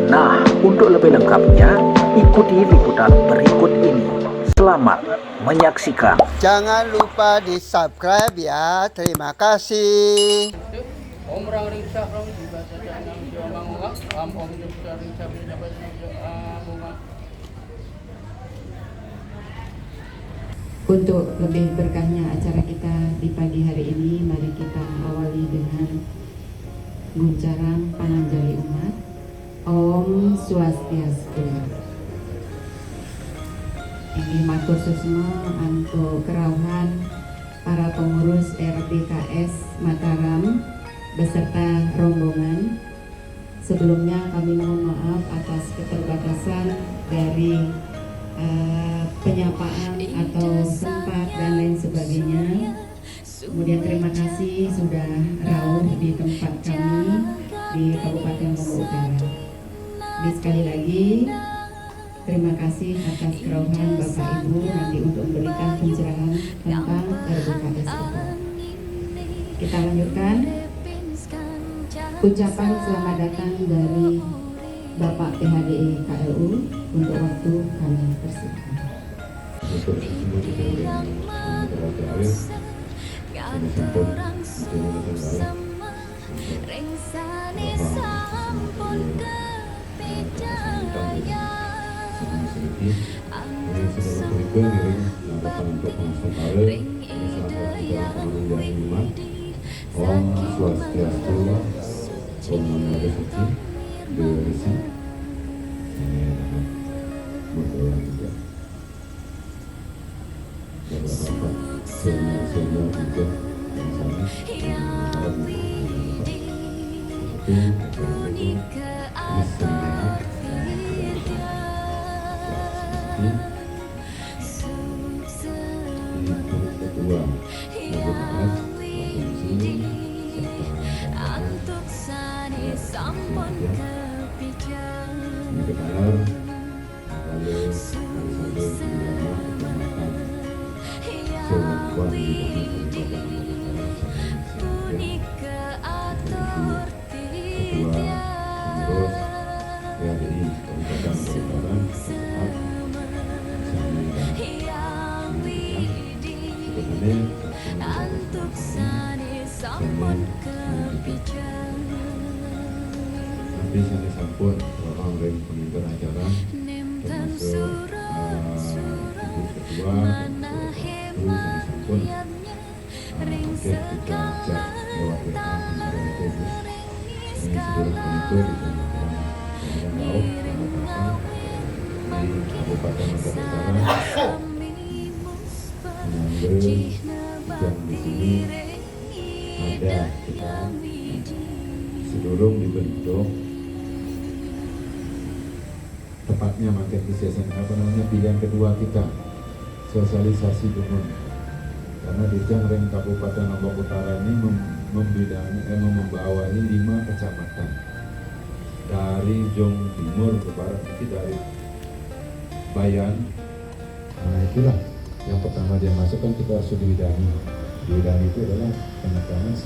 Nah, untuk lebih lengkapnya, ikuti liputan berikut ini. Selamat menyaksikan. Jangan lupa di subscribe ya. Terima kasih. Om rang ring sak rang juga saja enam jiwa mangunga om juga ring sak dapat bunga. Untuk lebih berkahnya acara kita di pagi hari ini, mari kita awali dengan guncaran pananjali umat. Om Swastiastu. Ini matur susma untuk kerauhan para pengurus RBKS Mataram beserta rombongan. Sebelumnya kami mohon maaf atas keterbatasan dari penyapaan atau tempat dan lain sebagainya. Kemudian terima kasih sudah rawuh di tempat kami di Kabupaten Lombok Utara. Jadi sekali lagi terima kasih atas kerauhan Bapak Ibu nanti untuk memberikan pencerahan tentang RBKS itu. Kita lanjutkan ucapan selamat datang dari Bapak PHDI KLU untuk waktu kami persilakan. Om Swastiastu, Om Namo Buddhaya, Berisi, ini adalah budaya juga. Bapak-bapak, senior juga yang sana, kedua, nanti saya sampun orang lain pemimpin acara termasuk ibu ketua itu saya sampun mungkin kita ajak lewat WA kemarin itu ini seluruh pemimpin di Kabupaten Laut di Kabupaten Lombok Utara mengambil yang di sini ada kita sebelum dibentuk tepatnya makin pilihan kedua kita sosialisasi dulu karena di Jangreng Kabupaten Lombok Utara ini membawahi 5 kecamatan dari Jong Timur ke Barat itu dari Bayan. Nah itulah yang pertama dia masuk kan kita harus diwidani. Diwidani itu adalah penekanan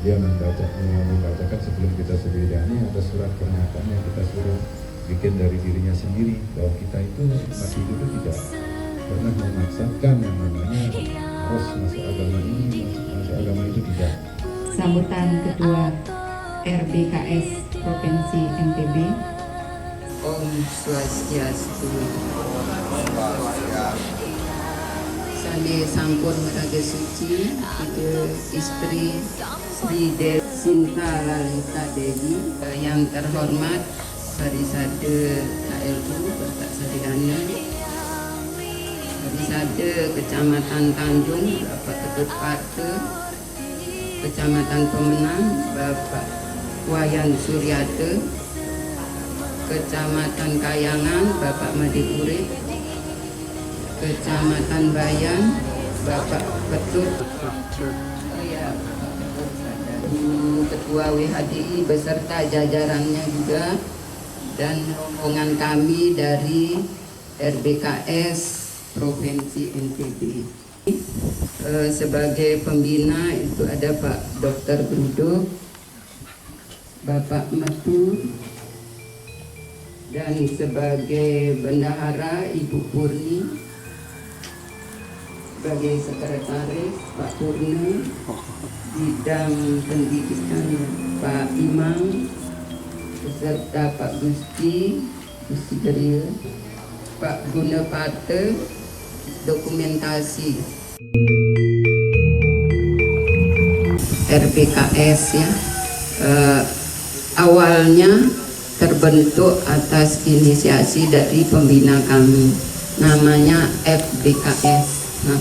dia membacakan sebelum kita suwidani ada surat pernyataan yang kita suruh bikin dari dirinya sendiri bahwa kita itu umat itu tidak pernah memaksakan yang namanya harus masuk agama ini, masuk agama itu tidak. Sambutan Ketua RBKS Provinsi NTB. Om Swastiastu. Sandi sampun meraga suci itu istri Sri Dewi Sinta Lalita Dewi yang terhormat Parisade KLU Bapak Sadidana, Parisade Kecamatan Tanjung Bapak Ketut Pate, Kecamatan Pemenang Bapak Wayan Suryate, Kecamatan Kayangan Bapak Madi Urip, Kecamatan Bayan Bapak Ketut, Ketua WHDI beserta jajarannya juga, dan rombongan kami dari RBKS Provinsi NTB. Sebagai pembina itu ada Pak Dr. Brudo, Bapak Metu, dan sebagai bendahara Ibu Purni, sebagai sekretaris Pak Purni, bidang pendidikan Pak Imam, beserta Pak Gusti Geril, Pak Gunapate, dokumentasi RBKS ya. Awalnya terbentuk atas inisiasi dari pembina kami, namanya FBKS. Nah,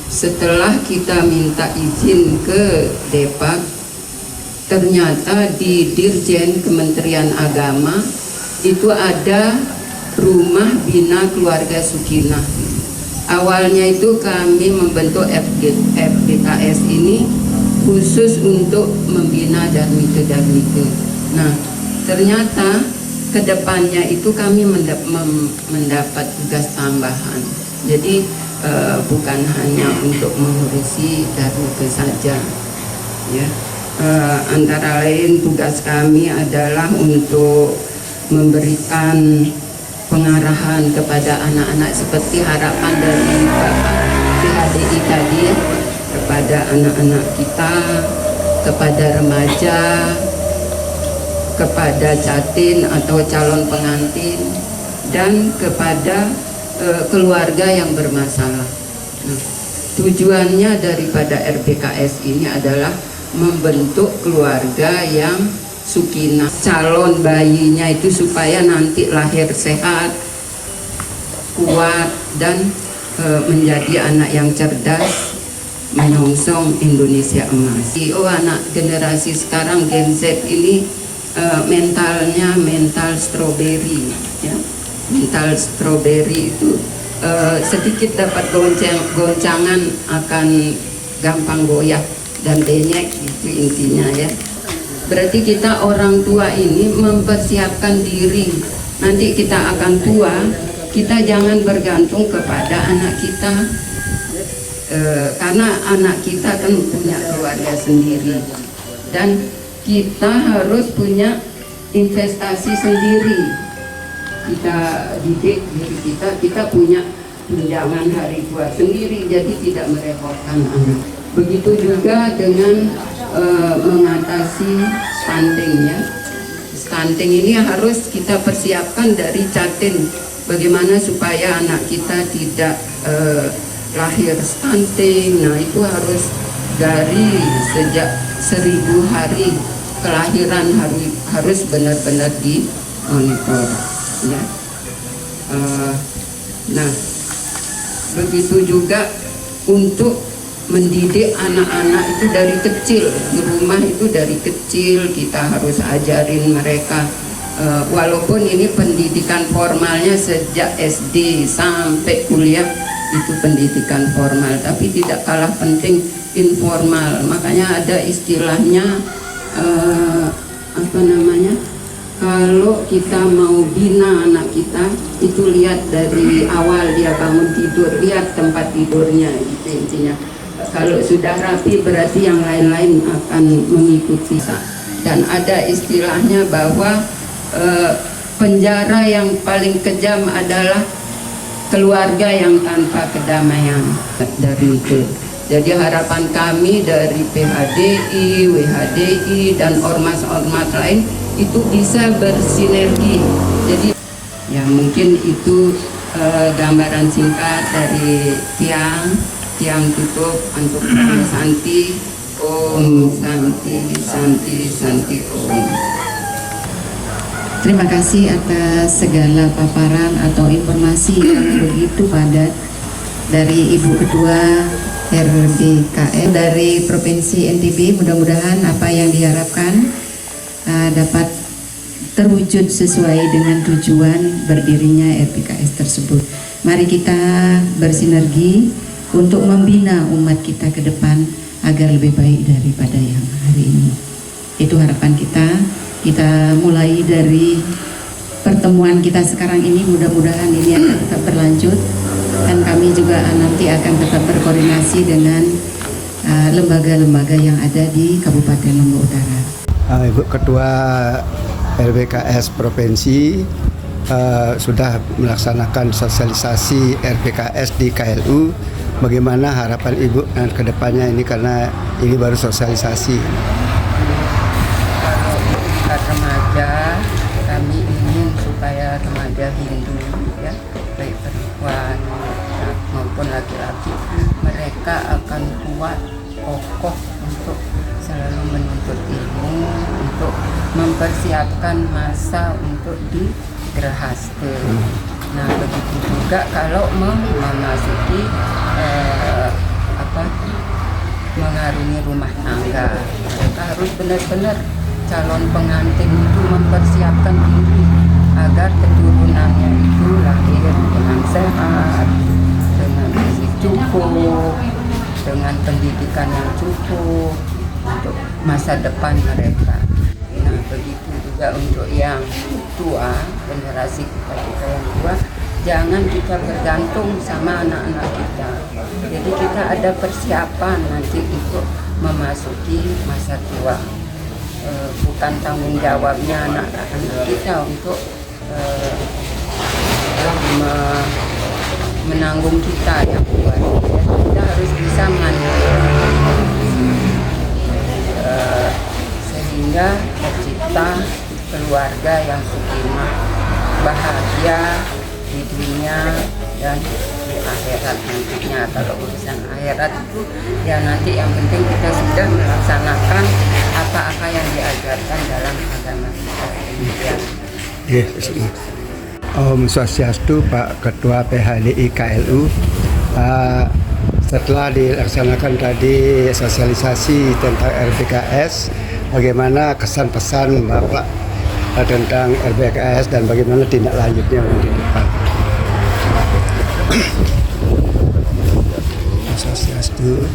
setelah kita minta izin ke Depak, ternyata di Dirjen Kementerian Agama itu ada rumah bina keluarga Sukinah. Awalnya itu kami membentuk FBKS ini khusus untuk membina darmika-darmika. Nah, ternyata kedepannya itu kami mendapat tugas tambahan. Jadi bukan hanya untuk mengurusi darmika saja, ya. Antara lain tugas kami adalah untuk memberikan pengarahan kepada anak-anak seperti harapan dari Bapak PHDI tadi ya, kepada anak-anak kita, kepada remaja, kepada catin atau calon pengantin, dan kepada keluarga yang bermasalah. Nah, tujuannya daripada RBKS ini adalah membentuk keluarga yang sukinah, calon bayinya itu supaya nanti lahir sehat, kuat, dan menjadi anak yang cerdas, menyongsong Indonesia emas. Anak generasi sekarang Gen Z ini mentalnya mental stroberi, ya. Mental stroberi itu sedikit dapat goncangan akan gampang goyah dan denyek, itu intinya ya. Berarti kita orang tua ini mempersiapkan diri, nanti kita akan tua, kita jangan bergantung kepada anak kita, karena anak kita kan punya keluarga sendiri, dan kita harus punya investasi sendiri. Kita didik diri kita punya tunjangan hari tua sendiri, jadi tidak merepotkan anak. Begitu juga dengan mengatasi stuntingnya. Stunting ini harus kita persiapkan dari catin, bagaimana supaya anak kita tidak lahir stunting. Nah, itu harus dari sejak 1000 hari kelahiran harus benar-benar dimonitor ya. Nah, begitu juga untuk mendidik anak-anak itu dari kecil, di rumah itu dari kecil kita harus ajarin mereka, walaupun ini pendidikan formalnya sejak SD sampai kuliah itu pendidikan formal, tapi tidak kalah penting informal. Makanya ada istilahnya apa namanya, kalau kita mau bina anak kita itu lihat dari awal dia bangun tidur, lihat tempat tidurnya, itu intinya. Kalau sudah rapi berarti yang lain-lain akan mengikuti. Dan ada istilahnya bahwa penjara yang paling kejam adalah keluarga yang tanpa kedamaian. Dari itu, jadi harapan kami dari PHDI, WHDI, dan ormas-ormas lain itu bisa bersinergi. Jadi ya mungkin itu gambaran singkat dari Tiang tutup untuk Santi. Om Santi Santi Santi Om. Terima kasih atas segala paparan atau informasi yang begitu padat dari Ibu Ketua RBKS dari Provinsi NTB. Mudah-mudahan apa yang diharapkan dapat terwujud sesuai dengan tujuan berdirinya RBKS tersebut. Mari kita bersinergi untuk membina umat kita ke depan agar lebih baik daripada yang hari ini. Itu harapan kita. Kita mulai dari pertemuan kita sekarang ini, mudah-mudahan ini akan tetap berlanjut, dan kami juga nanti akan tetap berkoordinasi dengan lembaga-lembaga yang ada di Kabupaten Lombok Utara. Ibu Ketua RBKS Provinsi, sudah melaksanakan sosialisasi RPKS di KLU. Bagaimana harapan Ibu ke depannya ini, karena ini baru sosialisasi? Kalau tingkat remaja, kami ingin supaya remaja Hindu, ya, baik perempuan maupun laki-laki, mereka akan kuat, kokoh untuk selalu menuntut ilmu, untuk mempersiapkan masa untuk di Gerahaste. Nah, begitu juga kalau memasuki mengarungi rumah tangga, mereka harus benar-benar calon pengantin itu mempersiapkan diri agar keturunannya itu lahir dengan sehat, dengan gizi cukup, dengan pendidikan yang cukup untuk masa depan mereka. Nah, begitu juga untuk yang tua, generasi kita yang tua, jangan kita bergantung sama anak-anak kita. Jadi kita ada persiapan nanti untuk memasuki masa tua. Bukan tanggung jawabnya anak-anak kita untuk menanggung kita yang tua. Kita harus bisa mengandalkan sehingga tercipta keluarga yang sakinah, bahagia di dunia dan di akhirat nantinya. Kalau urusan akhirat itu ya nanti yang penting kita sudah melaksanakan apa-apa yang diajarkan dalam agama kita. Demikian. Yes. Om Swastiastu, Pak Ketua PHDI KLU. Setelah dilaksanakan tadi sosialisasi tentang RPKS, bagaimana kesan pesan Bapak tentang RPKS dan bagaimana tindak lanjutnya di depan? Swastiastu.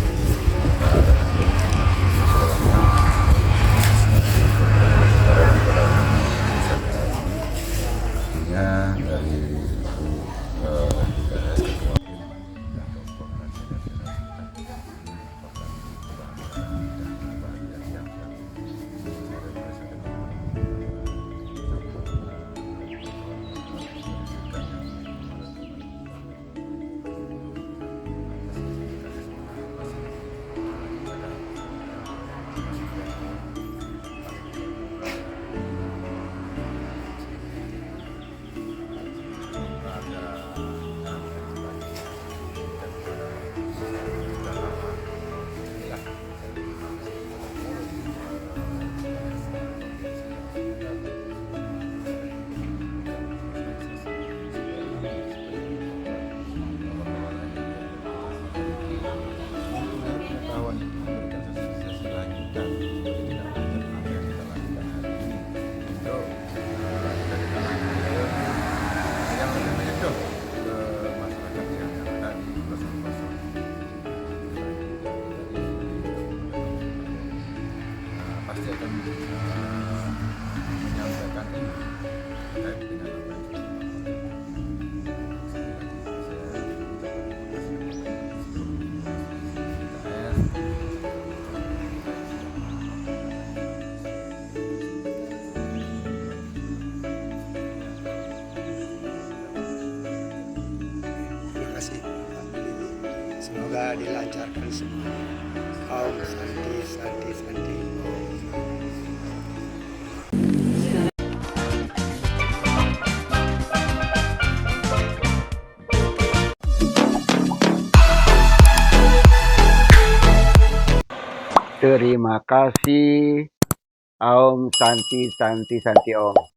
Pasti akan menyampaikan ini terkait dengan apa Terima kasih Pak Bibi. Semoga dilancarkan semua. Om Santi Santi Santi Om. Terima kasih. Om Santi Santi Santi Om.